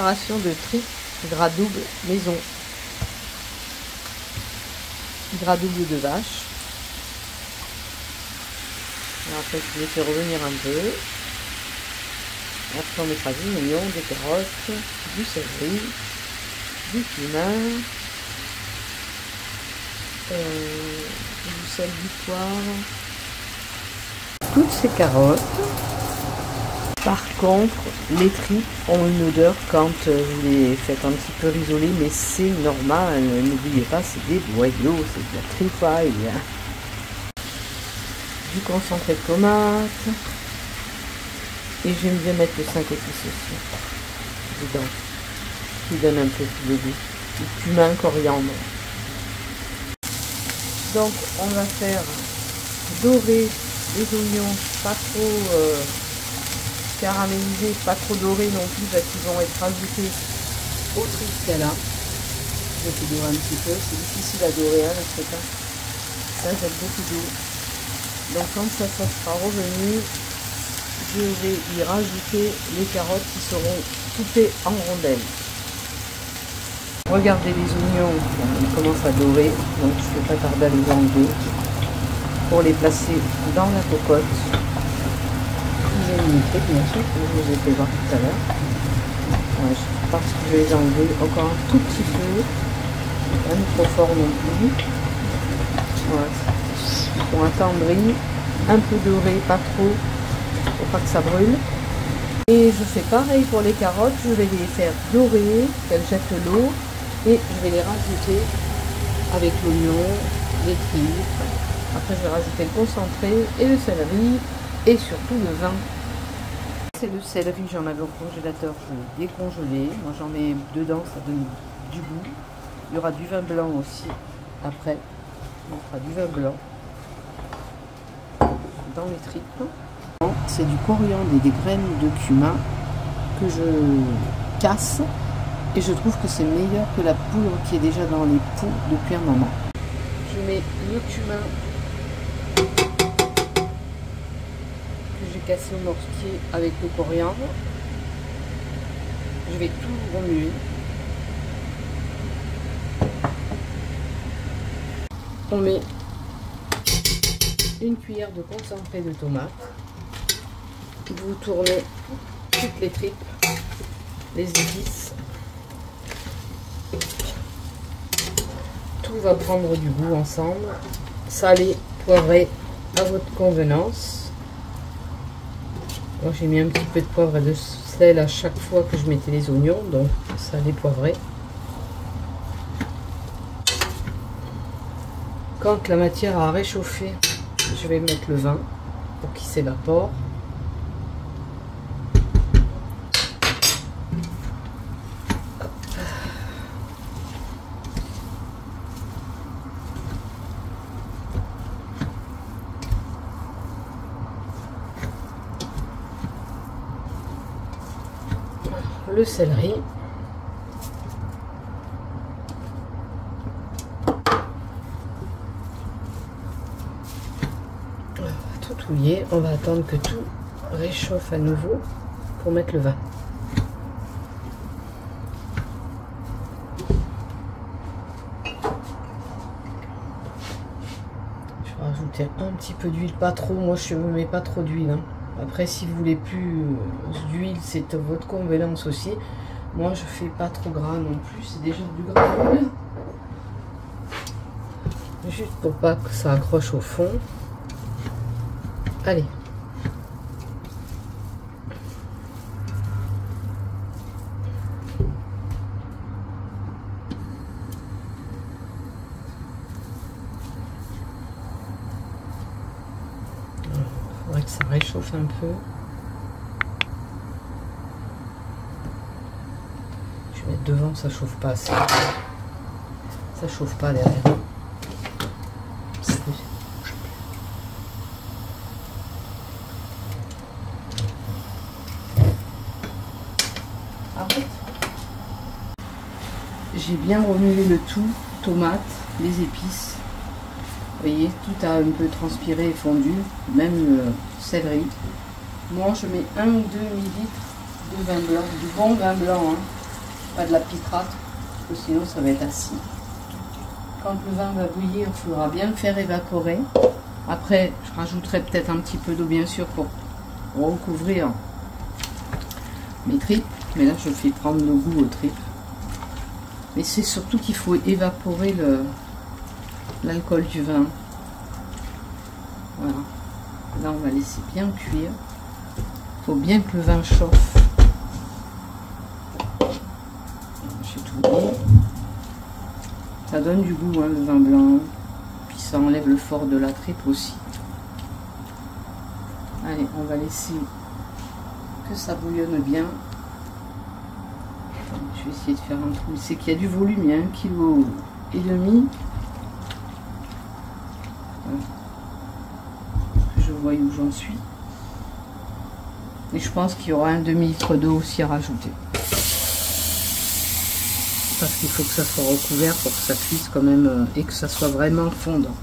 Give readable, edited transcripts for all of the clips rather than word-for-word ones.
préparation de tripes gras double maison. Gras double de vache. Alors après, je les fais revenir un peu. Après, on mettra des oignons, des carottes, du céleri, du cumin, du sel, du poivre. Toutes ces carottes. Par contre, les tripes ont une odeur quand vous les faites un petit peu risoler, mais c'est normal. N'oubliez pas, c'est des boyaux, c'est de la truffaille. Du concentré de tomate. Et j'aime bien mettre le 5 épices aussi dedans, qui donne un peu plus de goût. Du cumin, coriandre. Donc on va faire dorer les oignons, pas trop caramélisés, pas trop dorés non plus, parce qu'ils vont être rajoutés au triscala. Je fais dorer un petit peu, c'est difficile à dorer hein, le feta. Ça j'aime beaucoup d'eau. Donc quand ça sera revenu, je vais y rajouter les carottes qui seront coupées en rondelles. Regardez les oignons, ils commencent à dorer, donc je ne vais pas tarder à les enlever pour les placer dans la cocotte. Dizaine minutes, bien sûr, comme je vous ai fait voir tout à l'heure. Ouais, je pense que je vais les enlever encore un tout petit peu, pas trop fort non plus. Voilà. Ils sont attendris, un peu dorés, pas trop. Pour pas que ça brûle. Et je fais pareil pour les carottes, je vais les faire dorer, qu'elles jettent l'eau, et je vais les rajouter avec l'oignon, les tripes. Après je vais rajouter le concentré et le céleri et surtout le vin. C'est le céleri, j'en avais au congélateur, je l'ai décongelé. Moi j'en mets dedans, ça donne du goût. Il y aura du vin blanc aussi après. On fera du vin blanc dans les tripes. C'est du coriandre et des graines de cumin que je casse et je trouve que c'est meilleur que la poudre qui est déjà dans les pots depuis un moment. Je mets le cumin que j'ai cassé au mortier avec le coriandre. Je vais tout remuer. On met une cuillère de concentré de tomate. Vous tournez toutes les tripes, les épices. Tout va prendre du goût ensemble. Salé, poivré à votre convenance. Moi j'ai mis un petit peu de poivre et de sel à chaque fois que je mettais les oignons, donc salé, poivré. Quand la matière a réchauffé, je vais mettre le vin pour qu'il s'évapore. Le céleri. On va tout touiller, on va attendre que tout réchauffe à nouveau pour mettre le vin. Je vais rajouter un petit peu d'huile, pas trop, moi je ne mets pas trop d'huile. Hein. Après, si vous voulez plus d'huile, c'est votre convenance aussi. Moi, je fais pas trop gras non plus. C'est déjà du gras. Juste pour pas que ça accroche au fond. Allez. Il faudrait que ça réchauffe un peu. Je vais mettre devant, ça chauffe pas assez. Ça chauffe pas derrière. J'ai bien remué le tout, tomates, les épices. Vous voyez, tout a un peu transpiré et fondu, même le céleri. Moi, je mets 1 ou 2 ml de vin blanc, du bon vin blanc. Hein. pas de la picrate, parce que sinon ça va être acide. Quand le vin va bouillir, il faudra bien le faire évaporer. Après, je rajouterai peut-être un petit peu d'eau, bien sûr, pour recouvrir mes tripes. Mais là, je fais prendre le goût aux tripes. Mais c'est surtout qu'il faut évaporer l'alcool du vin. Voilà. Là, on va laisser bien cuire. Il faut bien que le vin chauffe. J'ai tout mis. Ça donne du goût, hein, le vin blanc. Puis ça enlève le fort de la tripe aussi. Allez, on va laisser que ça bouillonne bien. Je vais essayer de faire un trou. C'est qu'il y a du volume, il y a 1,5 kg. Voilà. Je vois où j'en suis. Et je pense qu'il y aura un demi-litre d'eau aussi à rajouter. Parce qu'il faut que ça soit recouvert pour que ça cuise quand même et que ça soit vraiment fondant.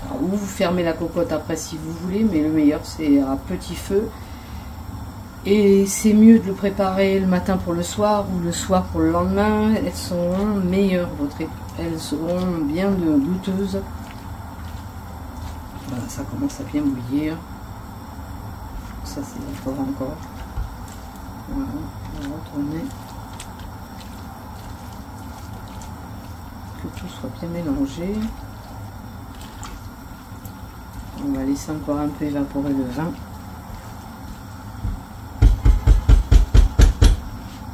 Alors, ou vous fermez la cocotte après si vous voulez, mais le meilleur c'est à petit feu. Et c'est mieux de le préparer le matin pour le soir ou le soir pour le lendemain. Elles seront meilleures, elles seront bien goûteuses. Voilà, ça commence à bien bouillir. Ça c'est encore. Voilà, on va retourner. Que tout soit bien mélangé. On va laisser encore un peu évaporer le vin.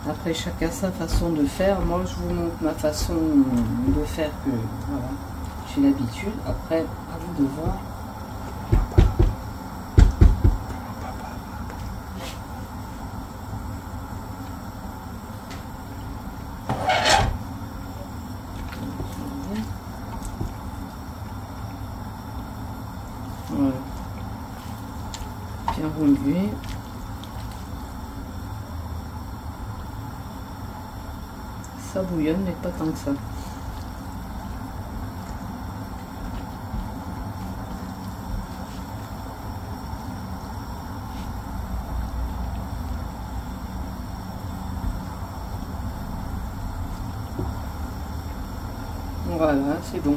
Après, chacun sa façon de faire. Moi, je vous montre ma façon de faire que voilà, j'ai l'habitude. Après, à vous de voir. Voilà. Bien remuer. Ça bouillonne, mais pas tant que ça. Voilà, c'est bon.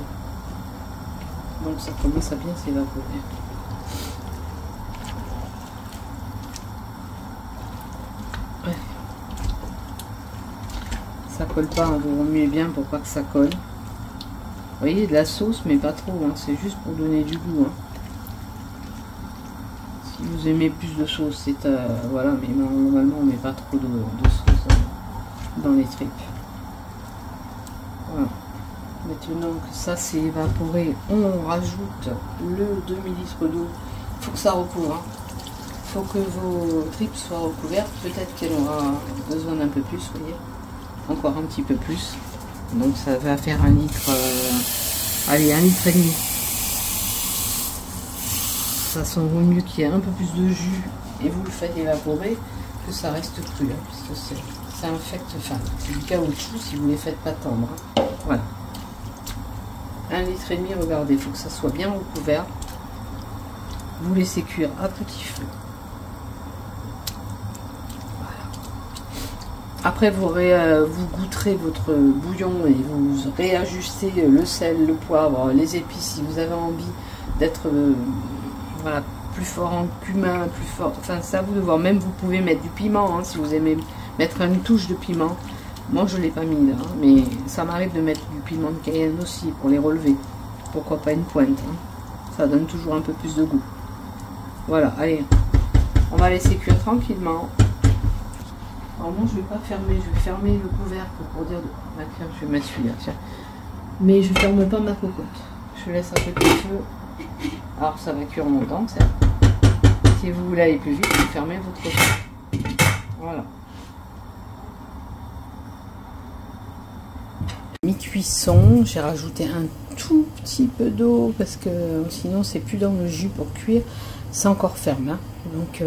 Donc ça commence à bien s'évaporer. Ça colle pas, hein, vous remuez bien pour pas que ça colle. Vous voyez, de la sauce, mais pas trop, hein, c'est juste pour donner du goût. Hein. Si vous aimez plus de sauce, c'est voilà, mais normalement on met pas trop de sauce dans les tripes. Voilà. Maintenant que ça s'est évaporé, on rajoute le demi-litre d'eau. Il faut que ça recouvre. Hein. Il faut que vos tripes soient recouvertes. Peut-être qu'elle aura besoin d'un peu plus, vous voyez. Encore un petit peu plus. Donc ça va faire 1 litre. Allez, 1,5 litre. Ça sent mieux qu'il y ait un peu plus de jus et vous le faites évaporer que ça reste cru. Hein, parce que ça infecte. Enfin, c'est du caoutchouc si vous ne les faites pas tendre. Hein. Voilà. 1,5 litre, regardez, il faut que ça soit bien recouvert. Vous laissez cuire à petit feu. Après, vous goûterez votre bouillon et vous réajustez le sel, le poivre, les épices si vous avez envie d'être voilà, plus fort en cumin, plus fort. Enfin, c'est à vous de voir. Même vous pouvez mettre du piment hein, si vous aimez mettre une touche de piment. Moi, je ne l'ai pas mis là, hein, mais ça m'arrive de mettre du piment de Cayenne aussi pour les relever. Pourquoi pas une pointe. Hein. Ça donne toujours un peu plus de goût. Voilà, allez, on va laisser cuire tranquillement. Alors moi je vais pas fermer, je vais fermer le couvercle pour dire... Ah, tiens, je vais mettre celui-là, tiens. Mais je ferme pas ma cocotte. Je laisse un petit feu. Alors ça va cuire longtemps, certes. Si vous voulez aller plus vite, vous fermez votre cocotte. Voilà. Mi-cuisson, j'ai rajouté un tout petit peu d'eau parce que sinon c'est plus dans le jus pour cuire. C'est encore ferme, hein. Donc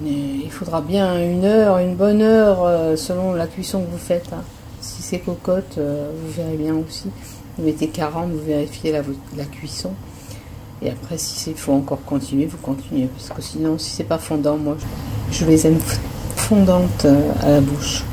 il faudra bien une bonne heure selon la cuisson que vous faites. Hein. Si c'est cocotte, vous verrez bien aussi. Vous mettez 40, vous vérifiez la cuisson. Et après, s'il faut encore continuer, vous continuez. Parce que sinon, si c'est pas fondant, moi, je les aime fondantes à la bouche.